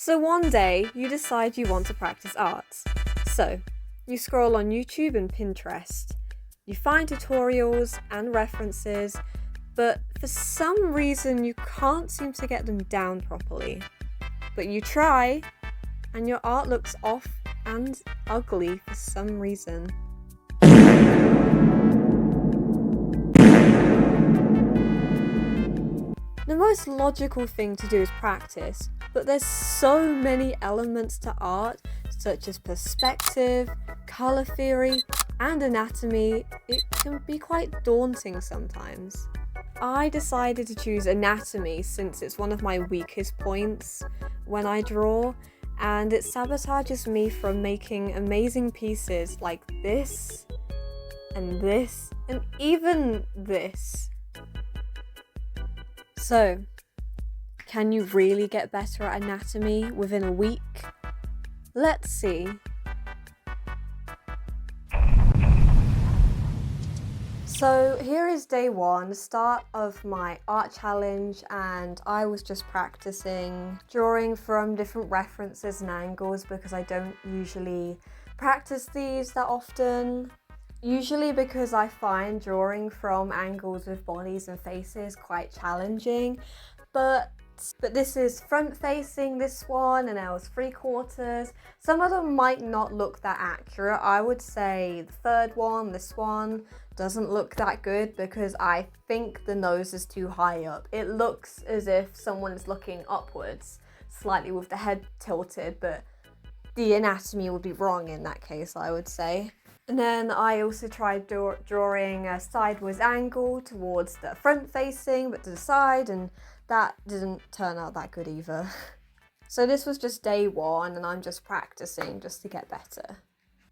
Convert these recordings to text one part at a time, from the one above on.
So one day you decide you want to practice art. So you scroll on YouTube and Pinterest. You find tutorials and references, but for some reason you can't seem to get them down properly. But you try, and your art looks off and ugly for some reason. The most logical thing to do is practice, but there's so many elements to art, such as perspective, colour theory, and anatomy, it can be quite daunting sometimes. I decided to choose anatomy since it's one of my weakest points when I draw, and it sabotages me from making amazing pieces like this, and even this. So, can you really get better at anatomy within a week? Let's see. So here is day one, the start of my art challenge, and I was just practicing drawing from different references and angles because I don't usually practice these that often. Usually because I find drawing from angles with bodies and faces quite challenging, but this is front facing, this one, and I was 3/4. Some of them might not look that accurate. I would say the third one, this one, doesn't look that good because I think the nose is too high up. It looks as if someone is looking upwards, slightly with the head tilted, but the anatomy would be wrong in that case, I would say. And then I also tried drawing a sideways angle towards the front facing, but to the side, and that didn't turn out that good either. So this was just day one, and I'm just practicing just to get better.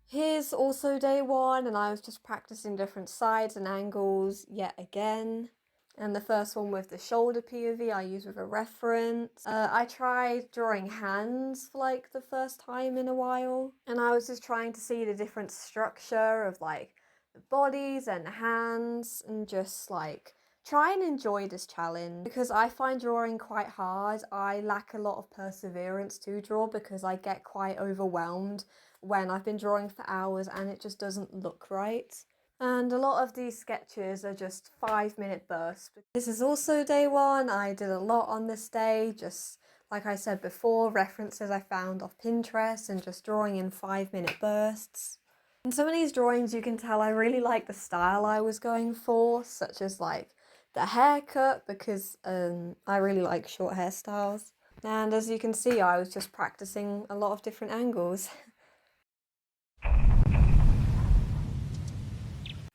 Here's also day one, and I was just practicing different sides and angles yet again. And the first one with the shoulder POV I used with a reference. I tried drawing hands for like the first time in a while. And I was just trying to see the different structure of like the bodies and the hands and just like try and enjoy this challenge because I find drawing quite hard. I lack a lot of perseverance to draw because I get quite overwhelmed when I've been drawing for hours and it just doesn't look right. And a lot of these sketches are just 5-minute bursts. This is also day one. I did a lot on this day, just like I said before, references I found off Pinterest and just drawing in 5-minute bursts. In some of these drawings you can tell I really like the style I was going for, such as like the haircut because I really like short hairstyles. And as you can see, I was just practicing a lot of different angles.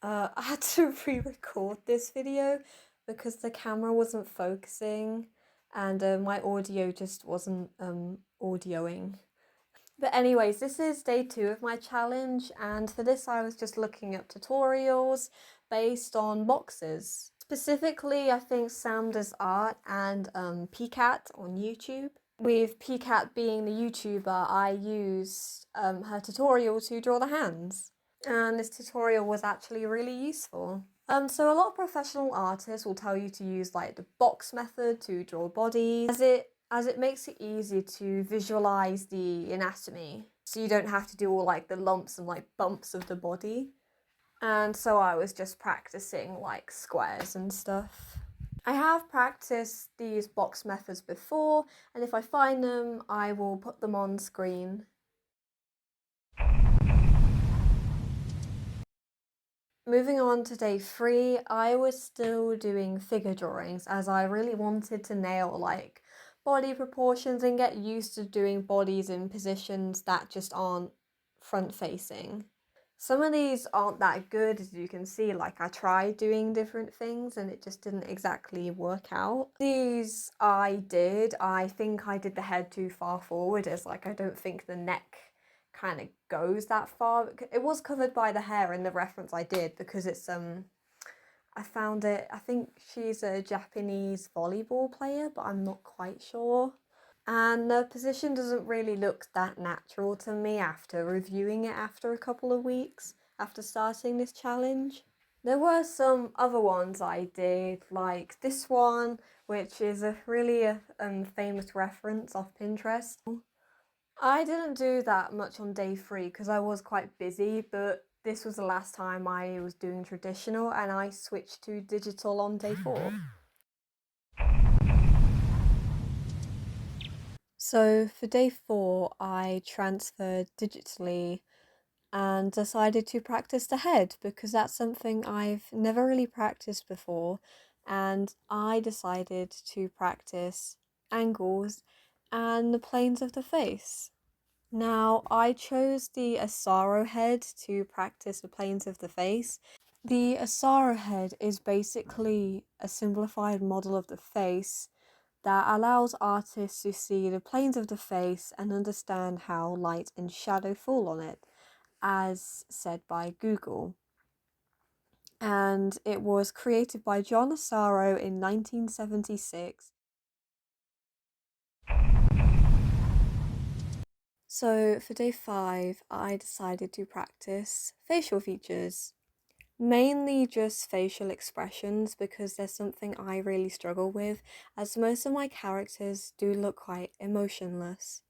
I had to re-record this video because the camera wasn't focusing and my audio just wasn't audioing. But anyways, this is day 2 of my challenge, and for this I was just looking up tutorials based on boxes. Specifically, I think Sam Does Art and PCAT on YouTube. With PCAT being the YouTuber, I used her tutorial to draw the hands. And this tutorial was actually really useful. So a lot of professional artists will tell you to use like the box method to draw bodies, as it makes it easier to visualize the anatomy, so you don't have to do all like the lumps and like bumps of the body. And so I was just practicing like squares and stuff. I have practiced these box methods before, and if I find them, I will put them on screen. Moving on to day 3, I was still doing figure drawings as I really wanted to nail like body proportions and get used to doing bodies in positions that just aren't front facing. Some of these aren't that good, as you can see, like I tried doing different things and it just didn't exactly work out. These I think I did the head too far forward, as like I don't think the neck kind of goes that far. It was covered by the hair in the reference I did because it's I found it, I think she's a Japanese volleyball player, but I'm not quite sure. And the position doesn't really look that natural to me after reviewing it after a couple of weeks after starting this challenge. There were some other ones I did, like this one, which is a really famous reference off Pinterest. I didn't do that much on day 3 because I was quite busy, but this was the last time I was doing traditional and I switched to digital on day 4. So for day 4, I transferred digitally and decided to practice the head because that's something I've never really practiced before. And I decided to practice angles and the planes of the face. Now, I chose the Asaro head to practice the planes of the face. The Asaro head is basically a simplified model of the face that allows artists to see the planes of the face and understand how light and shadow fall on it, as said by Google. And it was created by John Asaro in 1976. So for day 5, I decided to practice facial features. Mainly just facial expressions because there's something I really struggle with, as most of my characters do look quite emotionless.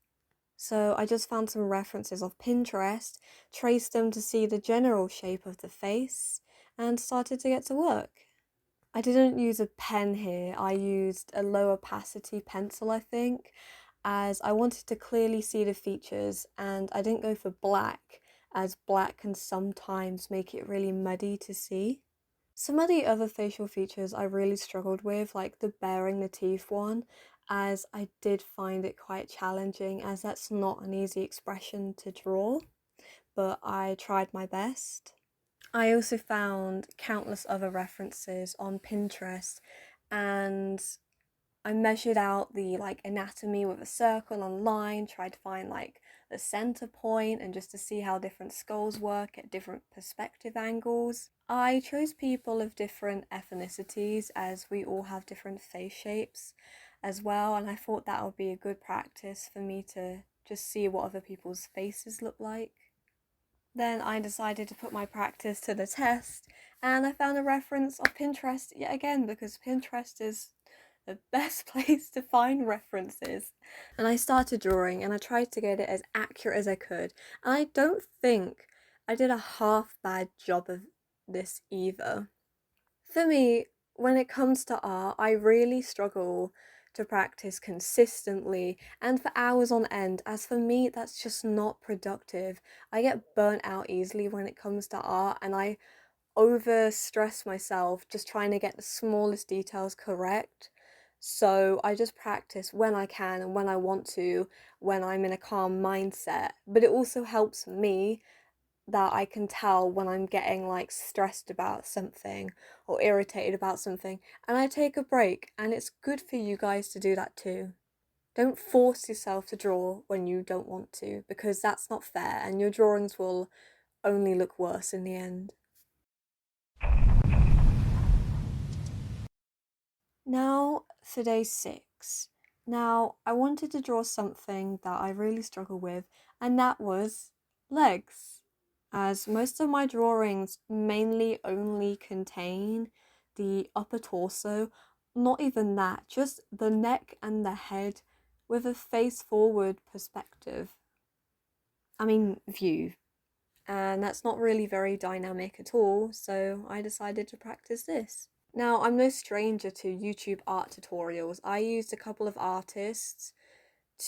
So I just found some references of Pinterest, traced them to see the general shape of the face, and started to get to work. I didn't use a pen here, I used a low opacity pencil, I think, as I wanted to clearly see the features and I didn't go for black, as black can sometimes make it really muddy to see. Some of the other facial features I really struggled with, like the baring the teeth one, as I did find it quite challenging, as that's not an easy expression to draw, but I tried my best. I also found countless other references on Pinterest and I measured out the anatomy with a circle online, tried to find the center point and just to see how different skulls work at different perspective angles. I chose people of different ethnicities as we all have different face shapes as well, and I thought that would be a good practice for me to just see what other people's faces look like. Then I decided to put my practice to the test, and I found a reference of Pinterest yet again because Pinterest is the best place to find references. And I started drawing and I tried to get it as accurate as I could. And I don't think I did a half bad job of this either. For me, when it comes to art, I really struggle to practice consistently and for hours on end, as for me, that's just not productive. I get burnt out easily when it comes to art, and I over stress myself just trying to get the smallest details correct. So I just practice when I can and when I want to, when I'm in a calm mindset. But it also helps me that I can tell when I'm getting stressed about something or irritated about something, and I take a break, and it's good for you guys to do that too. Don't force yourself to draw when you don't want to, because that's not fair and your drawings will only look worse in the end. Now for day 6. Now I wanted to draw something that I really struggle with, and that was legs. As most of my drawings mainly only contain the upper torso, not even that, just the neck and the head with a face forward perspective. I mean, view. And that's not really very dynamic at all, so I decided to practice this. Now, I'm no stranger to YouTube art tutorials. I used a couple of artists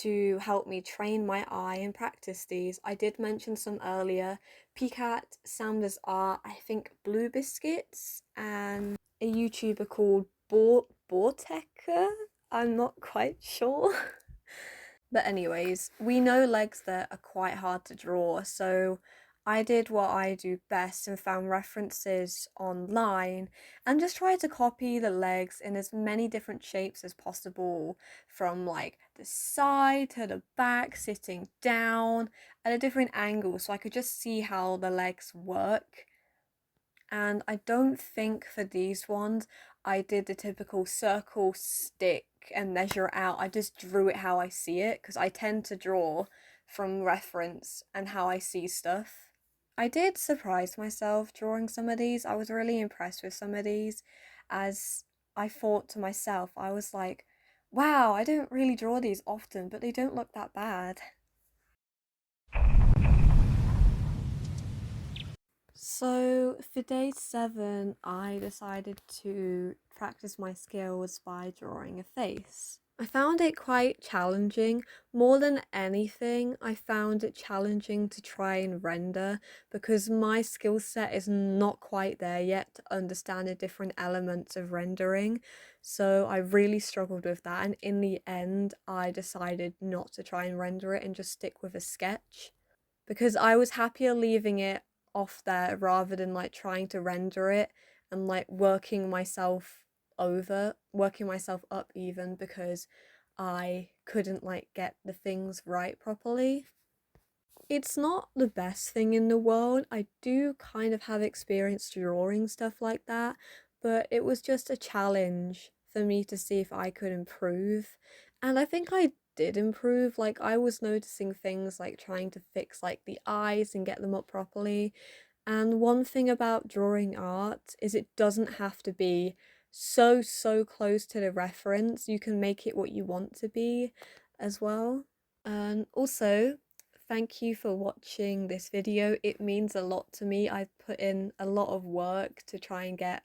to help me train my eye and practice these. I did mention some earlier. Peacat, Samler's Art, I think Blue Biscuits, and a YouTuber called Bortecker. I'm not quite sure. But anyways, we know legs that are quite hard to draw, so I did what I do best and found references online and just tried to copy the legs in as many different shapes as possible, from the side to the back, sitting down at a different angle so I could just see how the legs work. And I don't think for these ones I did the typical circle stick and measure it out. I just drew it how I see it because I tend to draw from reference and how I see stuff. I did surprise myself drawing some of these. I was really impressed with some of these as I thought to myself, I was like, wow, I don't really draw these often, but they don't look that bad. So for day 7, I decided to practice my skills by drawing a face. I found it quite challenging. More than anything, I found it challenging to try and render because my skill set is not quite there yet to understand the different elements of rendering. So I really struggled with that. And in the end, I decided not to try and render it and just stick with a sketch because I was happier leaving it off there rather than like trying to render it and like working myself up even because I couldn't like get the things right properly. It's not the best thing in the world. I do kind of have experience drawing stuff like that, but it was just a challenge for me to see if I could improve. And I think I did improve. Like I was noticing things like trying to fix like the eyes and get them up properly. And one thing about drawing art is it doesn't have to be so close to the reference. You can make it what you want to be as well. And also, thank you for watching this video. It means a lot to me. I've put in a lot of work to try and get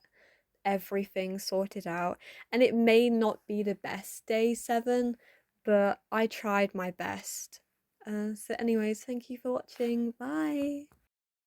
everything sorted out. And it may not be the best day 7, but I tried my best. So anyways, thank you for watching. Bye.